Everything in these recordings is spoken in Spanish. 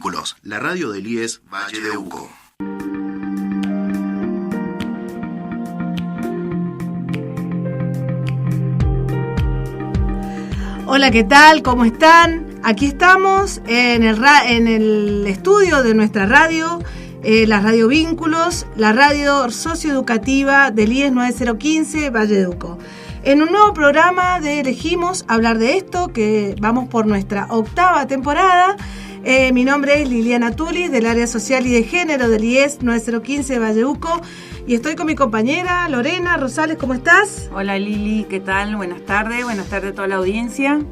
Vínculos, la radio del IES Valle de Uco. Hola, ¿qué tal? ¿Cómo están? Aquí estamos en el estudio de nuestra radio, la Radio Vínculos, la radio socioeducativa del IES 9015 Valle de Uco. En un nuevo programa de Elegimos hablar de esto, que vamos por nuestra 8ª temporada. Mi nombre es Liliana Tulis, del área social y de género del IES 9015 Valle de Uco. Y estoy con mi compañera Lorena Rosales. ¿Cómo estás? Hola Lili, ¿qué tal? Buenas tardes a toda la audiencia.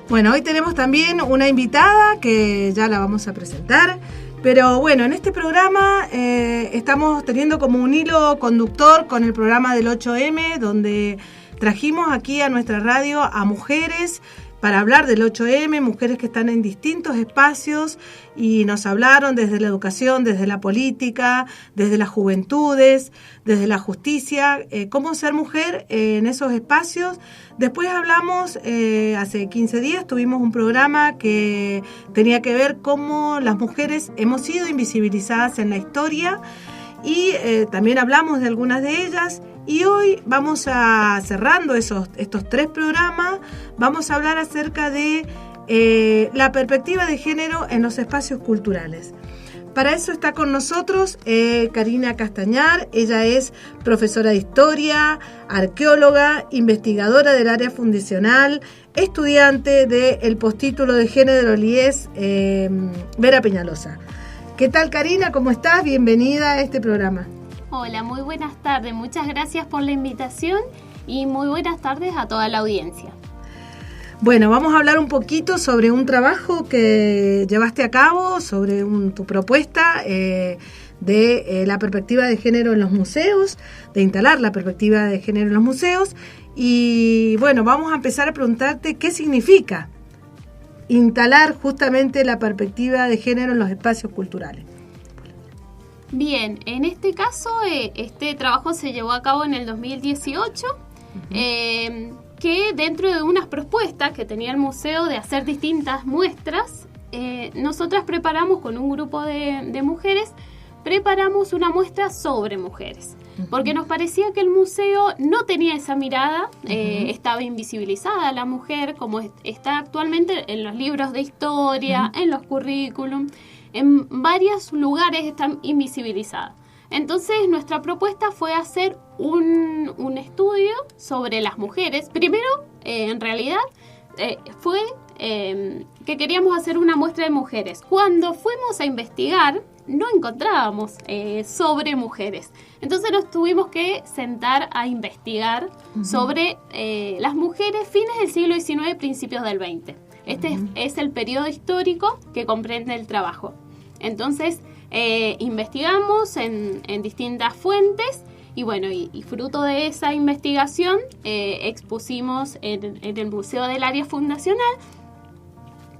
Bueno, hoy tenemos también una invitada que ya la vamos a presentar. Pero bueno, en este programa estamos teniendo como un hilo conductor con el programa del 8M, donde trajimos aquí a nuestra radio a mujeres para hablar del 8M, mujeres que están en distintos espacios y nos hablaron desde la educación, desde la política, desde las juventudes, desde la justicia, cómo ser mujer en esos espacios. Después hablamos, hace 15 días tuvimos un programa que tenía que ver cómo las mujeres hemos sido invisibilizadas en la historia y también hablamos de algunas de ellas. Y hoy vamos a, cerrando estos 3 programas, vamos a hablar acerca de la perspectiva de género en los espacios culturales. Para eso está con nosotros Karina Castañar. Ella es profesora de historia, arqueóloga, investigadora del área fundacional, estudiante del postítulo de género del IES Vera Peñalosa. ¿Qué tal, Karina? ¿Cómo estás? Bienvenida a este programa. Hola, muy buenas tardes. Muchas gracias por la invitación y muy buenas tardes a toda la audiencia. Bueno, vamos a hablar un poquito sobre un trabajo que llevaste a cabo, sobre tu propuesta de la perspectiva de género en los museos, de instalar la perspectiva de género en los museos. Y bueno, vamos a empezar a preguntarte qué significa instalar justamente la perspectiva de género en los espacios culturales. Bien, en este caso, este trabajo se llevó a cabo en el 2018, que dentro de unas propuestas que tenía el museo de hacer distintas muestras, nosotras preparamos con un grupo de mujeres, preparamos una muestra sobre mujeres, porque nos parecía que el museo no tenía esa mirada, estaba invisibilizada la mujer, como está actualmente en los libros de historia, en los currículum. En varios lugares están invisibilizadas. Entonces, nuestra propuesta fue hacer un estudio sobre las mujeres. Primero, en realidad, fue que queríamos hacer una muestra de mujeres. Cuando fuimos a investigar, no encontrábamos sobre mujeres. Entonces, nos tuvimos que sentar a investigar sobre las mujeres fines del siglo XIX, principios del XX. Este es el periodo histórico que comprende el trabajo. Entonces, investigamos en distintas fuentes y bueno, y fruto de esa investigación expusimos en el Museo del Área Fundacional,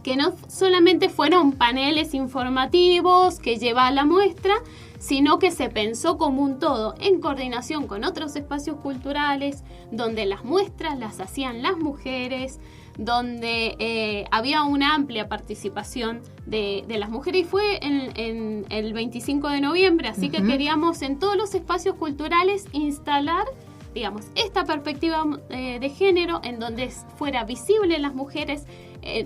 que no solamente fueron paneles informativos que lleva a la muestra, sino que se pensó como un todo en coordinación con otros espacios culturales, donde las muestras las hacían las mujeres, donde había una amplia participación de las mujeres, y fue en el 25 de noviembre, así que queríamos en todos los espacios culturales instalar, digamos, esta perspectiva de género en donde fuera visible las mujeres,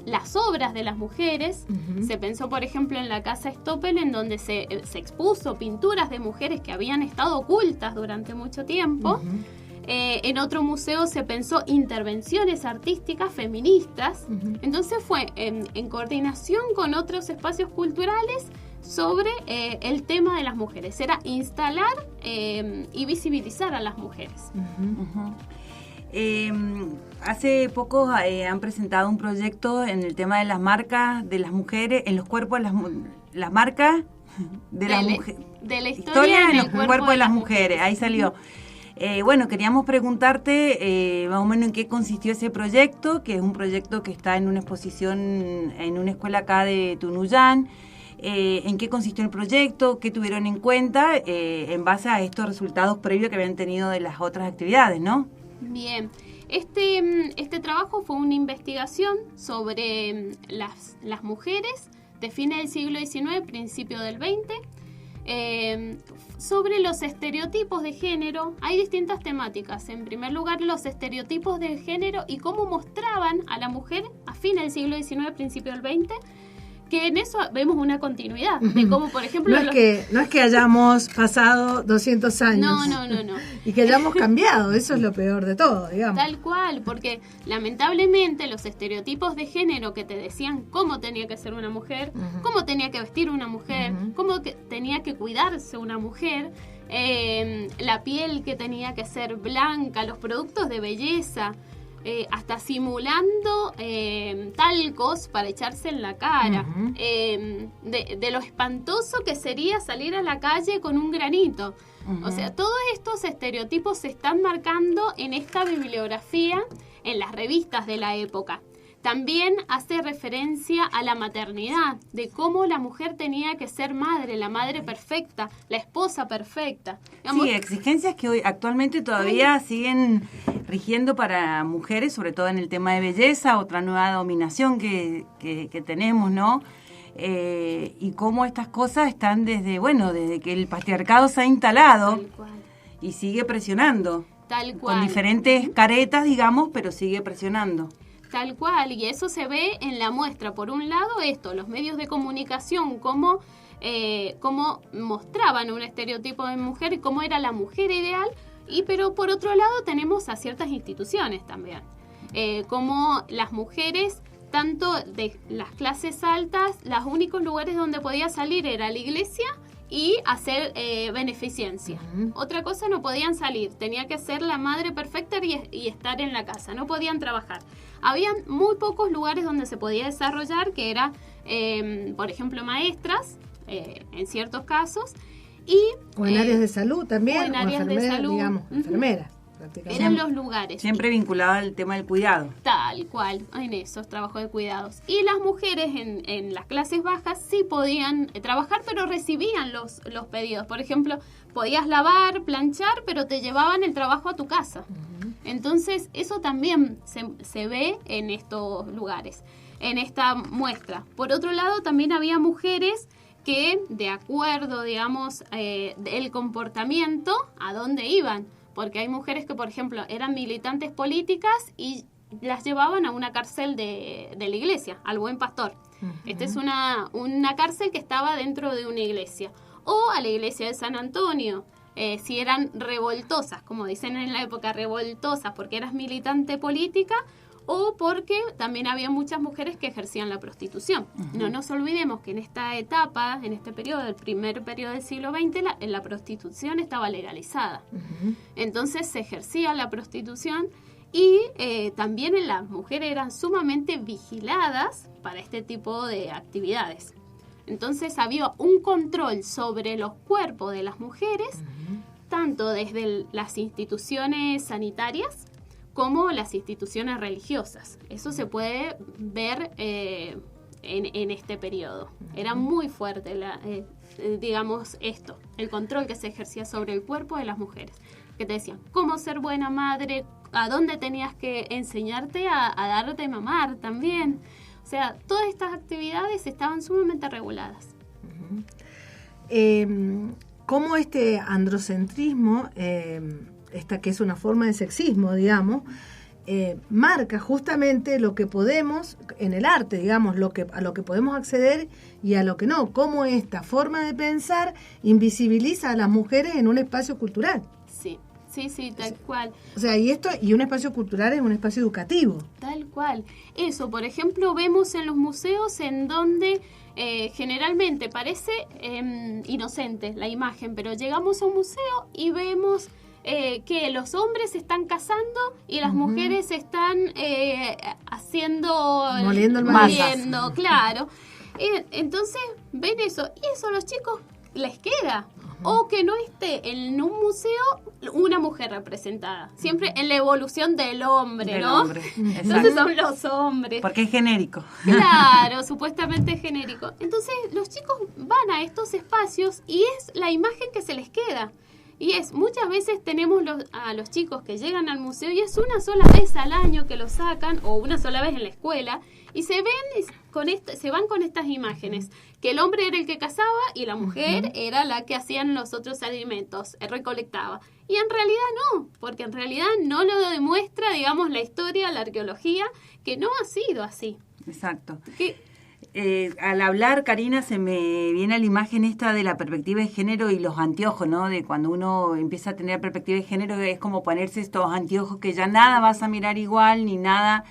las obras de las mujeres. Se pensó, por ejemplo, en la Casa Stoppel, en donde se expuso pinturas de mujeres que habían estado ocultas durante mucho tiempo. En otro museo se pensó intervenciones artísticas feministas. Entonces fue en coordinación con otros espacios culturales sobre el tema de las mujeres. Era instalar y visibilizar a las mujeres. Hace poco han presentado un proyecto en el tema de las marcas de las mujeres, en los cuerpos de las marcas de las mujeres. De la historia en los cuerpos de las mujeres. Ahí salió. Bueno, queríamos preguntarte más o menos en qué consistió ese proyecto, que es un proyecto que está en una exposición en una escuela acá de Tunuyán. En qué consistió el proyecto, qué tuvieron en cuenta en base a estos resultados previos que habían tenido de las otras actividades, ¿no? Bien, este trabajo fue una investigación sobre las mujeres de fines del siglo XIX, principio del XX. Sobre los estereotipos de género, hay distintas temáticas. En primer lugar, los estereotipos de género y cómo mostraban a la mujer a fines del siglo XIX, principio del XX, que en eso vemos una continuidad. De cómo, por ejemplo... No es que hayamos pasado 200 años. No. Y que hayamos cambiado, eso es lo peor de todo, digamos. Tal cual, porque lamentablemente los estereotipos de género que te decían cómo tenía que ser una mujer, cómo tenía que vestir una mujer, cómo tenía que cuidarse una mujer, la piel que tenía que ser blanca, los productos de belleza, hasta simulando talcos para echarse en la cara, de lo espantoso que sería salir a la calle con un granito. O sea, todos estos estereotipos se están marcando en esta bibliografía, en las revistas de la época. También hace referencia a la maternidad, de cómo la mujer tenía que ser madre, la madre perfecta, la esposa perfecta. Digamos, sí, exigencias que hoy actualmente todavía siguen rigiendo para mujeres, sobre todo en el tema de belleza, otra nueva dominación que tenemos, ¿no? Y cómo estas cosas están desde que el patriarcado se ha instalado y sigue presionando. Tal cual. Con diferentes caretas, digamos, pero sigue presionando. Tal cual, y eso se ve en la muestra. Por un lado, los medios de comunicación, cómo mostraban un estereotipo de mujer y cómo era la mujer ideal, pero por otro lado tenemos a ciertas instituciones también, como las mujeres, tanto de las clases altas, los únicos lugares donde podía salir era la iglesia y hacer beneficencia. Otra cosa, no podían salir, tenía que ser la madre perfecta y estar en la casa, no podían trabajar. Habían muy pocos lugares donde se podía desarrollar, que era, por ejemplo, maestras, en ciertos casos, o en áreas de salud también, o en áreas de salud, digamos, enfermeras. Eran los lugares. Siempre vinculado al tema del cuidado. Tal cual, en esos trabajos de cuidados. Y las mujeres en las clases bajas sí podían trabajar, pero recibían los pedidos. Por ejemplo, podías lavar, planchar, pero te llevaban el trabajo a tu casa. Entonces, eso también se ve en estos lugares, en esta muestra. Por otro lado, también había mujeres que, de acuerdo, digamos, del comportamiento, ¿a dónde iban? Porque hay mujeres que, por ejemplo, eran militantes políticas y las llevaban a una cárcel de la iglesia, al Buen Pastor. Esta es una cárcel que estaba dentro de una iglesia. O a la iglesia de San Antonio, si eran revoltosas, como dicen en la época, revoltosas porque eras militante política, o porque también había muchas mujeres que ejercían la prostitución. No nos olvidemos que en esta etapa, en este periodo, el primer periodo del siglo XX, la prostitución estaba legalizada. Entonces se ejercía la prostitución y también las mujeres eran sumamente vigiladas para este tipo de actividades. Entonces había un control sobre los cuerpos de las mujeres, tanto desde las instituciones sanitarias como las instituciones religiosas. Eso se puede ver en este periodo. Era muy fuerte, digamos, el control que se ejercía sobre el cuerpo de las mujeres. Que te decían cómo ser buena madre, a dónde tenías que enseñarte a darte de mamar también. O sea, todas estas actividades estaban sumamente reguladas. ¿Cómo este androcentrismo, esta que es una forma de sexismo, digamos, marca justamente lo que podemos en el arte, digamos, a lo que podemos acceder y a lo que no? Cómo esta forma de pensar invisibiliza a las mujeres en un espacio cultural. Sí, tal cual. O sea, y un espacio cultural es un espacio educativo. Tal cual. Eso, por ejemplo, vemos en los museos en donde generalmente parece inocente la imagen, pero llegamos a un museo y vemos que los hombres se están casando y las mujeres están moliendo el maíz. Claro. Entonces ven eso, y eso a los chicos les queda. O que no esté en un museo una mujer representada. Siempre en la evolución del hombre, ¿no? Entonces son los hombres. Porque es genérico. Claro, supuestamente es genérico. Entonces los chicos van a estos espacios y es la imagen que se les queda. Y muchas veces tenemos a los chicos que llegan al museo y es una sola vez al año que lo sacan, o una sola vez en la escuela, Y se van con estas imágenes, que el hombre era el que cazaba y la mujer era la que hacían los otros alimentos, recolectaba. Y en realidad no, porque en realidad no lo demuestra, digamos, la historia, la arqueología, que no ha sido así. Exacto. Que Al hablar, Karina, se me viene la imagen esta de la perspectiva de género y los anteojos, ¿no? De cuando uno empieza a tener perspectiva de género, es como ponerse estos anteojos que ya nada vas a mirar igual, ni nada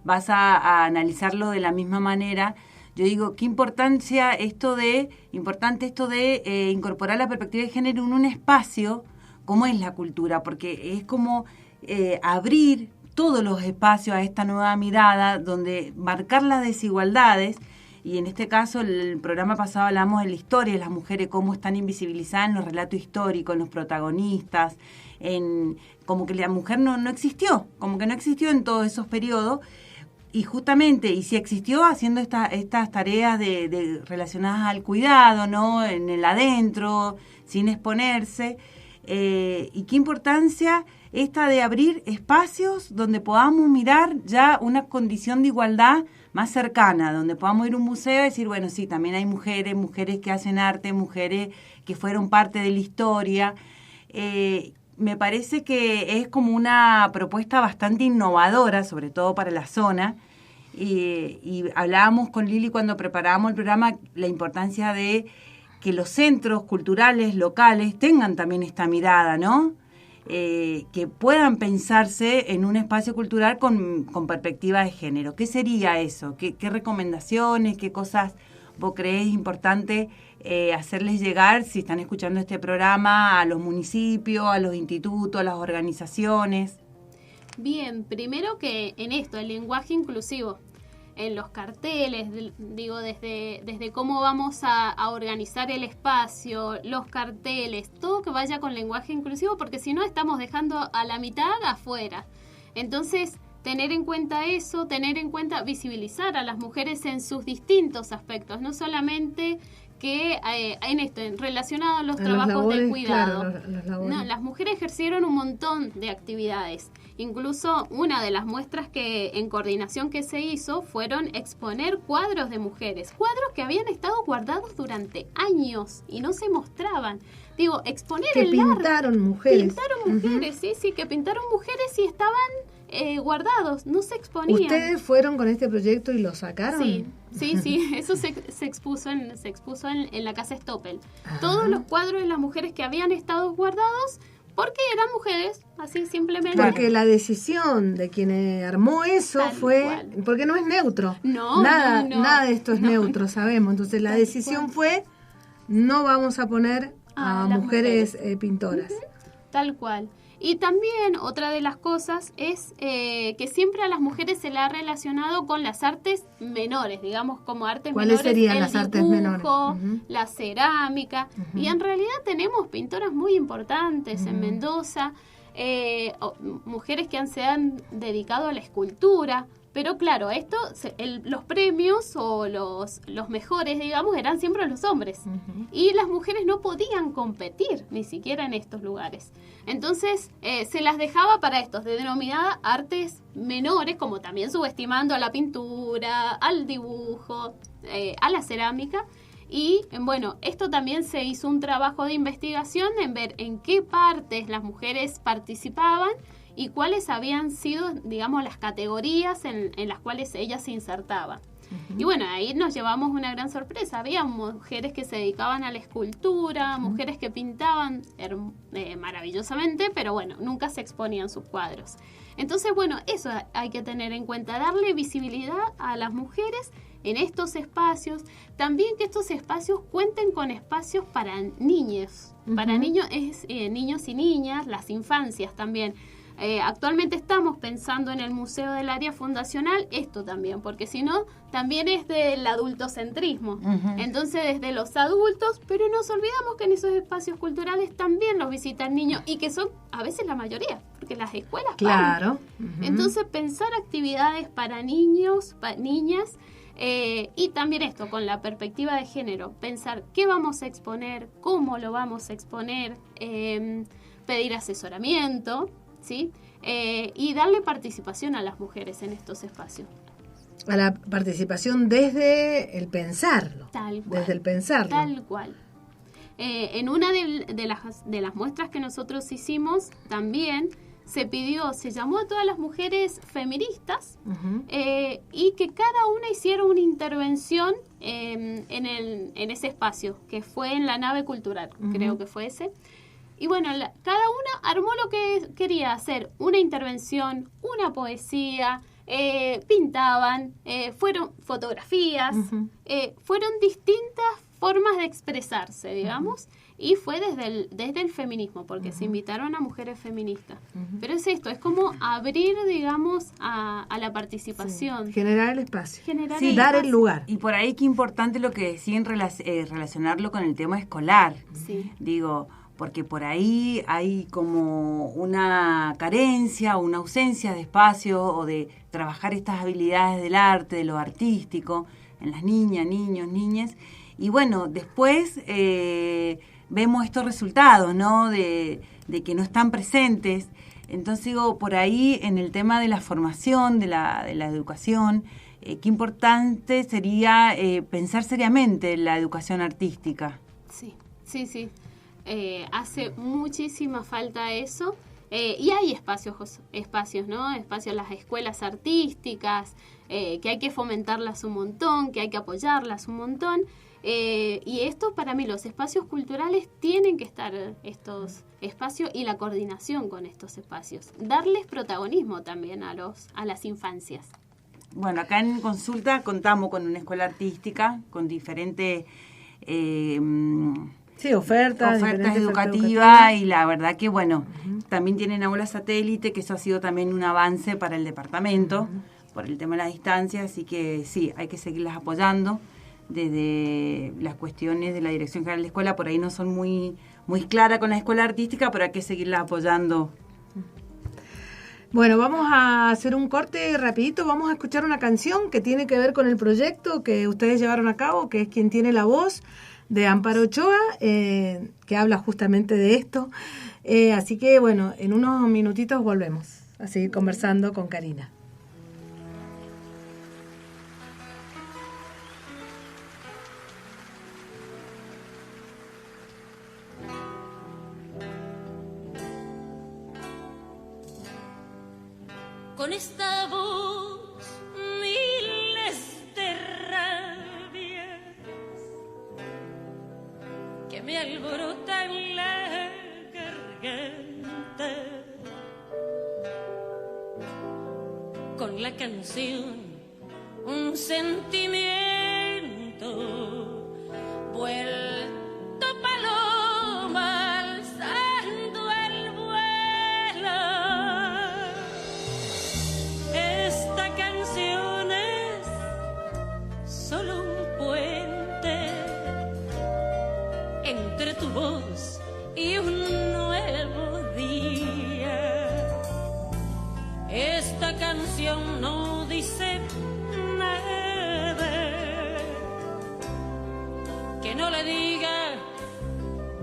vas a analizarlo de la misma manera. Yo digo, qué importante esto de incorporar la perspectiva de género en un espacio como es la cultura, porque es como abrir todos los espacios a esta nueva mirada, donde marcar las desigualdades. Y en este caso, el programa pasado hablamos de la historia de las mujeres, cómo están invisibilizadas en los relatos históricos, en los protagonistas, como que la mujer no existió, como que no existió en todos esos periodos. Y justamente, y si existió haciendo estas tareas relacionadas al cuidado, ¿no? En el adentro, sin exponerse. Y qué importancia esta de abrir espacios donde podamos mirar ya una condición de igualdad más cercana, donde podamos ir a un museo y decir, bueno, sí, también hay mujeres que hacen arte, mujeres que fueron parte de la historia. Me parece que es como una propuesta bastante innovadora, sobre todo para la zona. Y hablábamos con Lili cuando preparábamos el programa la importancia de que los centros culturales locales tengan también esta mirada, ¿no? Que puedan pensarse en un espacio cultural con perspectiva de género. ¿Qué sería eso? ¿Qué recomendaciones, qué cosas vos creés importante hacerles llegar, si están escuchando este programa, a los municipios, a los institutos, a las organizaciones? Bien, primero que en esto, el lenguaje inclusivo, en los carteles, digo, desde cómo vamos a organizar el espacio, los carteles, todo que vaya con lenguaje inclusivo, porque si no estamos dejando a la mitad afuera. Entonces, tener en cuenta eso, tener en cuenta visibilizar a las mujeres en sus distintos aspectos, no solamente que en esto, relacionado a los trabajos labores, de cuidado. Claro, no, las mujeres ejercieron un montón de actividades. Incluso una de las muestras en coordinación que se hizo fueron exponer cuadros de mujeres, cuadros que habían estado guardados durante años y no se mostraban. Digo, exponer que pintaron mujeres. Pintaron mujeres, sí, que pintaron mujeres y estaban guardados, no se exponían. ¿Ustedes fueron con este proyecto y lo sacaron? Sí, eso se expuso en la Casa Stoppel. Todos los cuadros de las mujeres que habían estado guardados porque eran mujeres, así simplemente. Porque la decisión de quien armó eso fue, porque no es neutro. Nada de esto es neutro, sabemos. Entonces la decisión fue, no vamos a poner a mujeres pintoras. Tal cual. Y también otra de las cosas es que siempre a las mujeres se le ha relacionado con las artes menores, digamos, como artes menores. ¿Cuáles serían las artes menores? La cerámica. Y en realidad tenemos pintoras muy importantes en Mendoza, mujeres que se han dedicado a la escultura. Pero claro, esto, los premios o los mejores, digamos, eran siempre los hombres. Y las mujeres no podían competir ni siquiera en estos lugares. Entonces, se las dejaba para estos, denominadas artes menores, como también subestimando a la pintura, al dibujo, a la cerámica. Y bueno, esto también se hizo un trabajo de investigación en ver en qué partes las mujeres participaban y cuáles habían sido, digamos, las categorías en las cuales ellas se insertaban. Y bueno, ahí nos llevamos una gran sorpresa. Había mujeres que se dedicaban a la escultura, mujeres que pintaban maravillosamente, pero bueno, nunca se exponían sus cuadros. Entonces, bueno, eso hay que tener en cuenta, darle visibilidad a las mujeres en estos espacios. También que estos espacios cuenten con espacios para niños. Para niños niños y niñas, las infancias también. Actualmente estamos pensando en el Museo del Área Fundacional esto también, porque si no, también es del adultocentrismo. Entonces, desde los adultos, pero nos olvidamos que en esos espacios culturales también los visitan niños y que son a veces la mayoría, porque las escuelas Claro. Entonces, pensar actividades para niños, para niñas, y también esto, con la perspectiva de género, pensar qué vamos a exponer, cómo lo vamos a exponer, pedir asesoramiento, ¿sí? Y darle participación a las mujeres en estos espacios. a la participación desde el pensarlo. Tal cual. Desde el pensarlo. Tal cual. En una de las muestras que nosotros hicimos, también se llamó a todas las mujeres feministas y que cada una hiciera una intervención en ese espacio, que fue en la nave cultural, creo que fue ese. Y bueno, cada una armó lo que quería hacer, una intervención, una poesía, pintaban, fueron fotografías, fueron distintas formas de expresarse, digamos, y fue desde el feminismo, porque se invitaron a mujeres feministas. Pero es esto, es como abrir, digamos, a la participación. Sí. Generar el espacio. Dar el lugar. Y por ahí qué importante lo que decían, relacionarlo con el tema escolar. Sí. Digo, porque por ahí hay como una carencia o una ausencia de espacio o de trabajar estas habilidades del arte, de lo artístico, en las niñas, niños, niñas. Y bueno, después vemos estos resultados, ¿no? De que no están presentes. Entonces digo, por ahí en el tema de la formación, de la educación, qué importante sería pensar seriamente en la educación artística. Sí. Hace muchísima falta eso. Y hay espacios, ¿no? Espacios en las escuelas artísticas, que hay que fomentarlas un montón, que hay que apoyarlas un montón. Y esto, para mí, los espacios culturales tienen que estar, estos espacios, y la coordinación con estos espacios. Darles protagonismo también a las infancias. Bueno, acá en Consulta contamos con una escuela artística, con diferentes ofertas educativas, y la verdad que, bueno, también tienen aulas satélite, que eso ha sido también un avance para el departamento, por el tema de la distancia, así que sí, hay que seguirlas apoyando. Desde las cuestiones de la Dirección General de la Escuela, por ahí no son muy claras con la escuela artística, pero hay que seguirlas apoyando. Bueno, vamos a hacer un corte rapidito, vamos a escuchar una canción que tiene que ver con el proyecto que ustedes llevaron a cabo, que es Quien tiene la voz, de Amparo Ochoa, que habla justamente de esto. Así que, bueno, en unos minutitos volvemos a seguir conversando con Karina. Con esta voz miles de rabias que me alborotan la garganta, con la canción un sentimiento vuelto paloma alzando el vuelo. Esta canción es solo un puente entre tu voz y un nuevo día. Esta canción no dice nada que no le diga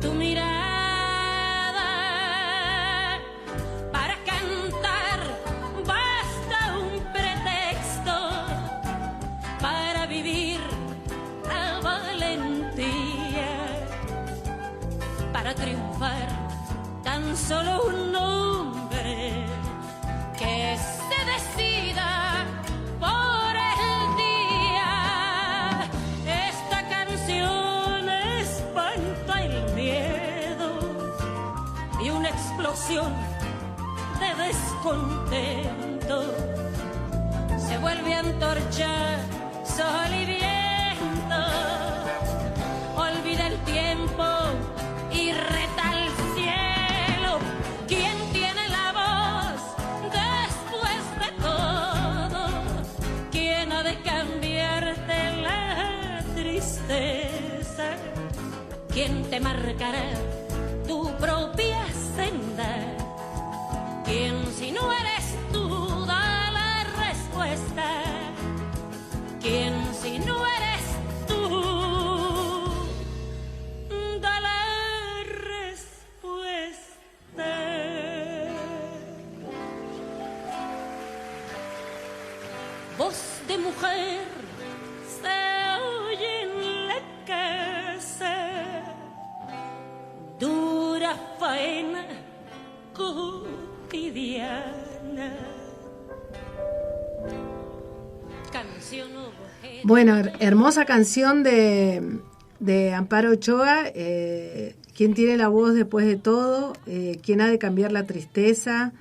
tu mirada. Para cantar basta un pretexto, para vivir la valentía, para triunfar tan solo un hombre que se decida por el día. Esta canción espanta el miedo y una explosión de descontento se vuelve antorcha, sol y viento. Olvida el tiempo y reta al cielo. ¿Quién tiene la voz después de todo? ¿Quién ha de cambiarte la tristeza? ¿Quién te marcará tu propia senda? ¿Quién, si no eres tú, da la respuesta? ¿Quién, si no eres tú, da la respuesta? Voz de mujer mujer se oye en la casa, dura faena cotidiana. Canción ovejera. Bueno, hermosa canción de Amparo Ochoa. ¿Quién tiene la voz después de todo? ¿Quién ha de cambiar la tristeza?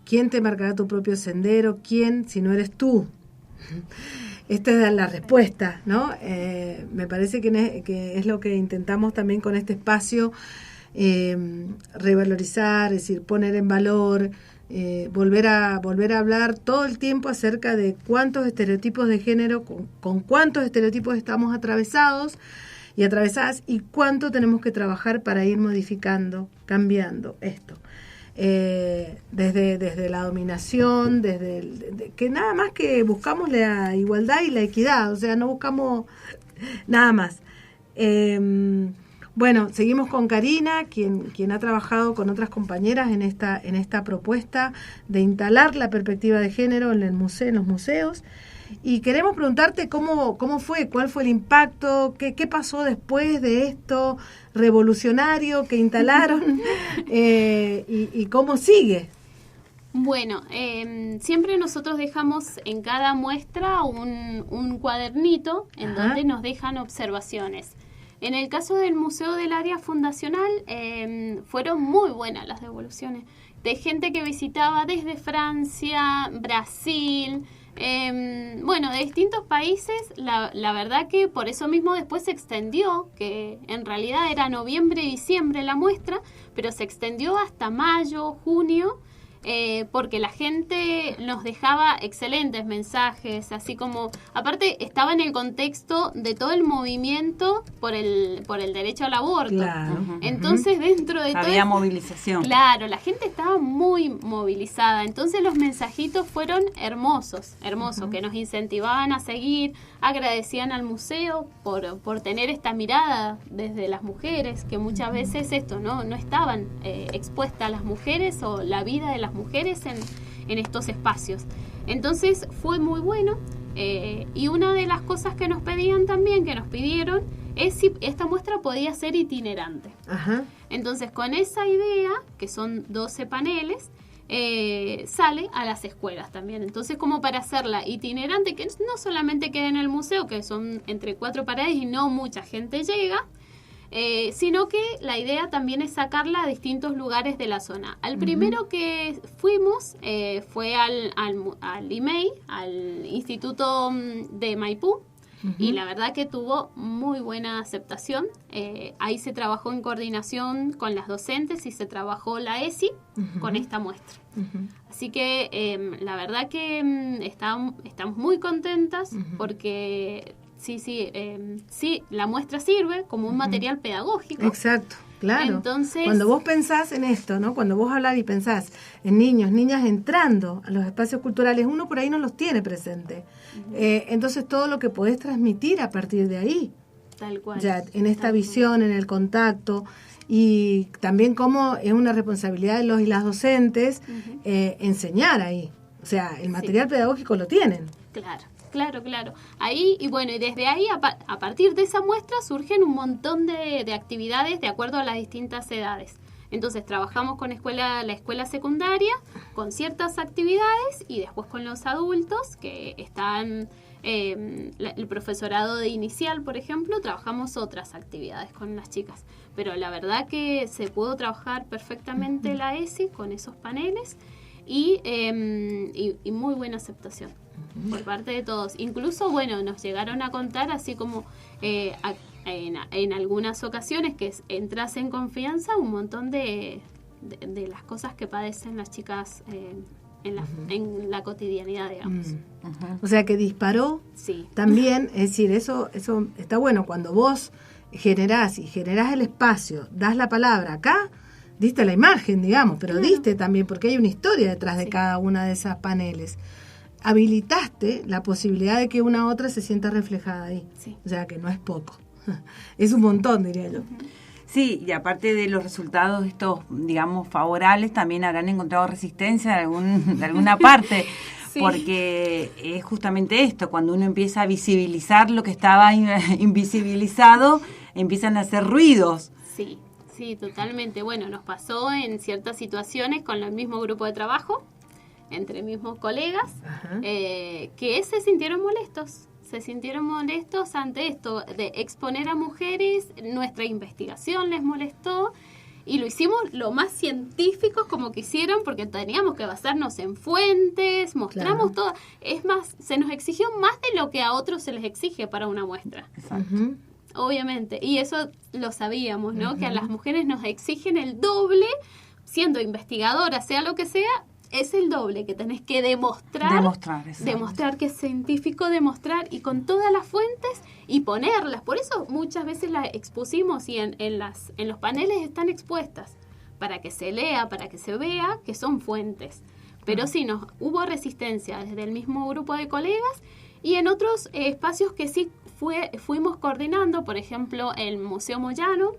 ¿Quién te marcará tu propio sendero? ¿Quién si no eres tú? Esta es la respuesta, ¿no? Me parece que es lo que intentamos también con este espacio, revalorizar, es decir, poner en valor, volver a hablar todo el tiempo acerca de cuántos estereotipos de género, con cuántos estereotipos estamos atravesados y atravesadas, y cuánto tenemos que trabajar para ir modificando, cambiando esto. Desde la dominación, que nada más que buscamos la igualdad y la equidad, o sea, no buscamos nada más. Bueno, seguimos con Karina, quien ha trabajado con otras compañeras en esta propuesta de instalar la perspectiva de género en los museos. Y queremos preguntarte cómo fue, cuál fue el impacto, qué pasó después de esto revolucionario que instalaron y cómo sigue. Bueno, siempre nosotros dejamos en cada muestra un cuadernito en donde nos dejan observaciones. En el caso del Museo del Área Fundacional, fueron muy buenas las devoluciones de gente que visitaba desde Francia, Brasil, de distintos países. La verdad que por eso mismo después se extendió, que en realidad era noviembre y diciembre la muestra, pero se extendió hasta mayo, junio, porque la gente nos dejaba excelentes mensajes, así como, aparte estaba en el contexto de todo el movimiento por el derecho al aborto. Claro. Entonces dentro de todo había movilización. Claro, la gente estaba muy movilizada, entonces los mensajitos fueron hermosos, que nos incentivaban a seguir, agradecían al museo por tener esta mirada desde las mujeres, que muchas veces esto no estaban expuestas las mujeres o la vida de las mujeres en estos espacios. Entonces fue muy bueno, y una de las cosas que nos pidieron es si esta muestra podía ser itinerante. Ajá. Entonces con esa idea, que son 12 paneles, sale a las escuelas también. Entonces, como para hacerla itinerante, que no solamente quede en el museo, que son entre 4 paredes y no mucha gente llega, sino que la idea también es sacarla a distintos lugares de la zona. Al primero que fuimos fue al IMEI, al Instituto de Maipú, y la verdad que tuvo muy buena aceptación. Ahí se trabajó en coordinación con las docentes y se trabajó la ESI con esta muestra. Así que la verdad que estamos muy contentas porque sí, la muestra sirve como un material pedagógico. Exacto. Claro, entonces, cuando vos pensás en esto, ¿no? Cuando vos hablas y pensás en niños, niñas entrando a los espacios culturales, uno por ahí no los tiene presente. Entonces todo lo que podés transmitir a partir de ahí, tal cual, ya en esta visión, en el contacto, y también cómo es una responsabilidad de los y las docentes enseñar ahí. O sea, el material pedagógico lo tienen. Claro. Ahí, y desde ahí, a partir de esa muestra, surgen un montón de actividades de acuerdo a las distintas edades. Entonces, trabajamos con la escuela secundaria, con ciertas actividades, y después con los adultos, que están, el profesorado de inicial, por ejemplo, trabajamos otras actividades con las chicas. Pero la verdad que se pudo trabajar perfectamente la ESI con esos paneles, y muy buena aceptación por parte de todos. Incluso, nos llegaron a contar, así como en algunas ocasiones, que entras en confianza, un montón de las cosas que padecen las chicas en la cotidianidad, digamos. O sea, que disparó también, es decir, eso está bueno, cuando vos generás el espacio, das la palabra acá, diste la imagen, digamos, pero diste también, porque hay una historia detrás de cada una de esas paneles. Habilitaste la posibilidad de que una otra se sienta reflejada ahí. O sea, que no es poco. Es un montón, diría yo. Sí, y aparte de los resultados estos, digamos, favorables, también habrán encontrado resistencia de alguna parte. Sí. porque es justamente esto, cuando uno empieza a visibilizar lo que estaba invisibilizado, empiezan a hacer ruidos. Sí, sí, totalmente. Bueno, nos pasó en ciertas situaciones con el mismo grupo de trabajo, entre mismos colegas, que se sintieron molestos. Se sintieron molestos ante esto de exponer a mujeres, nuestra investigación les molestó y lo hicimos lo más científicos como quisieron porque teníamos que basarnos en fuentes, mostramos todo. Es más, se nos exigió más de lo que a otros se les exige para una muestra. Exacto. Obviamente, y eso lo sabíamos, ¿no? Que a las mujeres nos exigen el doble, siendo investigadoras, sea lo que sea, es el doble que tenés que demostrar que es científico, demostrar y con todas las fuentes y ponerlas. Por eso muchas veces las expusimos y en los paneles están expuestas para que se lea, para que se vea que son fuentes. Pero sí, hubo resistencia desde el mismo grupo de colegas y en otros espacios que sí fuimos coordinando, por ejemplo, el Museo Moyano.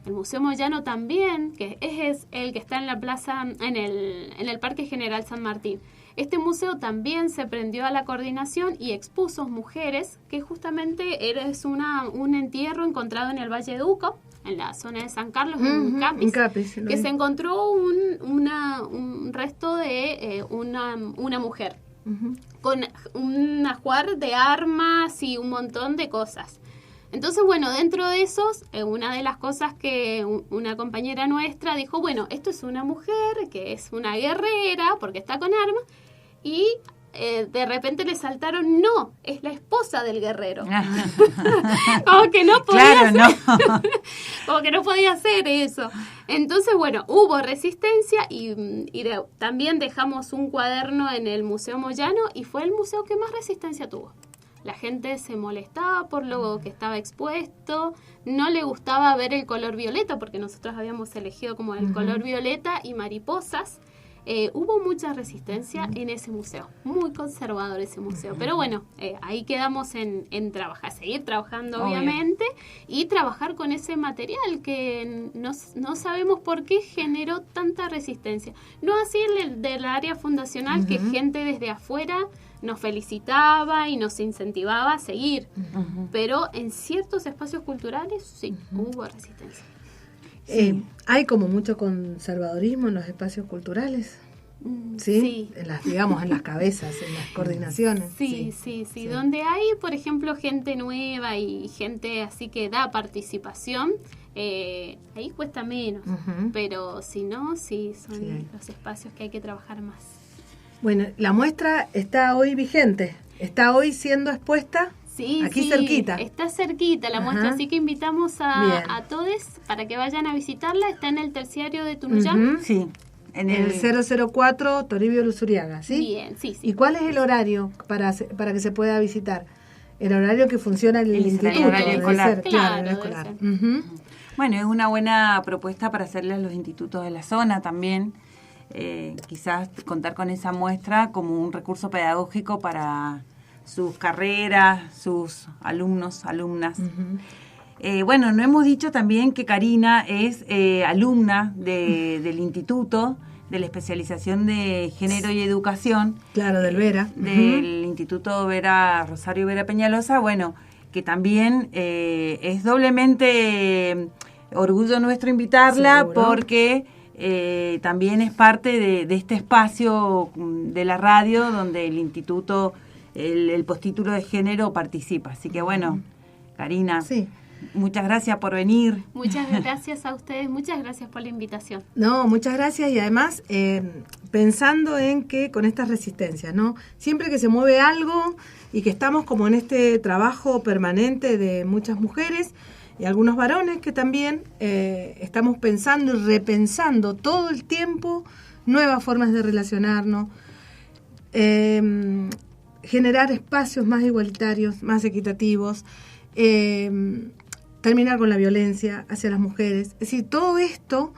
El Museo Moyano también, que es el que está en la plaza, en el Parque General San Martín. Este museo también se prendió a la coordinación y expuso mujeres, que justamente es un entierro encontrado en el Valle de Uco, en la zona de San Carlos, en Capis, que se encontró un resto de una mujer, con un ajuar de armas y un montón de cosas. Entonces, bueno, dentro de esos, una de las cosas que una compañera nuestra dijo, bueno, esto es una mujer que es una guerrera porque está con armas y de repente le saltaron, no, es la esposa del guerrero. Como que no podía como que no podía hacer eso. Entonces, bueno, hubo resistencia y también dejamos un cuaderno en el Museo Moyano y fue el museo que más resistencia tuvo. La gente se molestaba por lo que estaba expuesto, no le gustaba ver el color violeta, porque nosotros habíamos elegido como el color violeta y mariposas. Hubo mucha resistencia en ese museo, muy conservador ese museo. Pero bueno, ahí quedamos en trabajar, seguir trabajando obviamente, y trabajar con ese material que no sabemos por qué generó tanta resistencia. No así el del área fundacional, que gente desde afuera nos felicitaba y nos incentivaba a seguir. Pero en ciertos espacios culturales sí, hubo resistencia. Hay como mucho conservadorismo en los espacios culturales. ¿Sí? En las cabezas, en las coordinaciones. Sí. Donde hay, por ejemplo, gente nueva y gente así que da participación, ahí cuesta menos. Pero si no, sí, son los espacios que hay que trabajar más. Bueno, la muestra está hoy vigente, está hoy siendo expuesta. Sí, aquí cerquita. Está cerquita la muestra, así que invitamos a todos para que vayan a visitarla. Está en el terciario de Tunuyán. Sí. En el 004 Toribio Luzuriaga, ¿sí? Bien, sí. ¿Y cuál es el horario para que se pueda visitar? El horario que funciona el instituto. El horario escolar. Claro, el escolar. Bueno, es una buena propuesta para hacerle a los institutos de la zona también. Quizás contar con esa muestra como un recurso pedagógico para sus carreras, sus alumnos, alumnas. Bueno, no hemos dicho también que Karina es alumna del instituto de la especialización de género y educación. Claro, del Vera. Del Instituto Vera, Rosario Vera Peñalosa, bueno, que también es doblemente orgullo nuestro invitarla. ¿Seguro? Porque también es parte de este espacio de la radio donde el instituto, el postítulo de género participa. Así que bueno, Karina, muchas gracias por venir. Muchas gracias a ustedes, muchas gracias por la invitación. No, muchas gracias y además pensando en que con estas resistencias, ¿no? Siempre que se mueve algo y que estamos como en este trabajo permanente de muchas mujeres y algunos varones que también estamos pensando y repensando todo el tiempo nuevas formas de relacionarnos, generar espacios más igualitarios, más equitativos, terminar con la violencia hacia las mujeres. Es decir, todo esto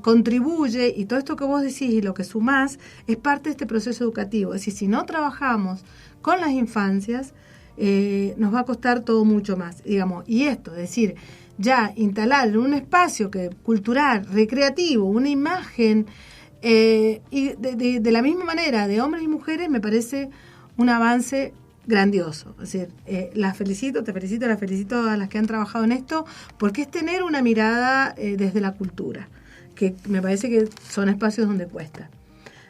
contribuye, y todo esto que vos decís y lo que sumás es parte de este proceso educativo. Es decir, si no trabajamos con las infancias, nos va a costar todo mucho más, digamos. Y esto, es decir, ya instalar en un espacio cultural, recreativo, una imagen Y de la misma manera, de hombres y mujeres, me parece un avance grandioso. Es decir, las felicito, te felicito, las felicito a las que han trabajado en esto, porque es tener una mirada desde la cultura, que me parece que son espacios donde cuesta.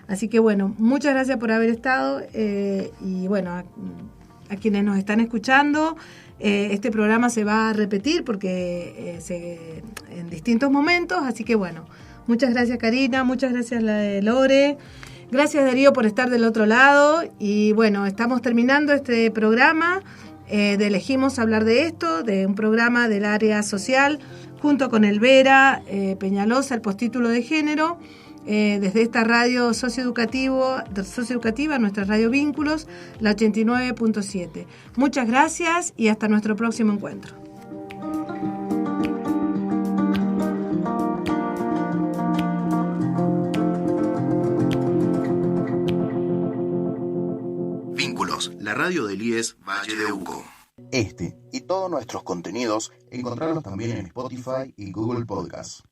Así que bueno, muchas gracias por haber estado y bueno, a quienes nos están escuchando, este programa se va a repetir porque en distintos momentos, así que bueno, muchas gracias Karina, muchas gracias Lore, gracias Darío por estar del otro lado y bueno, estamos terminando este programa Elegimos hablar de esto, de un programa del área social junto con el Vera Peñalosa, el postítulo de género, desde esta radio socioeducativa, nuestra radio Vínculos, la 89.7. Muchas gracias y hasta nuestro próximo encuentro. Vínculos, la radio del IES Valle de Uco. Este y todos nuestros contenidos encontrarlos también en Spotify y Google Podcasts.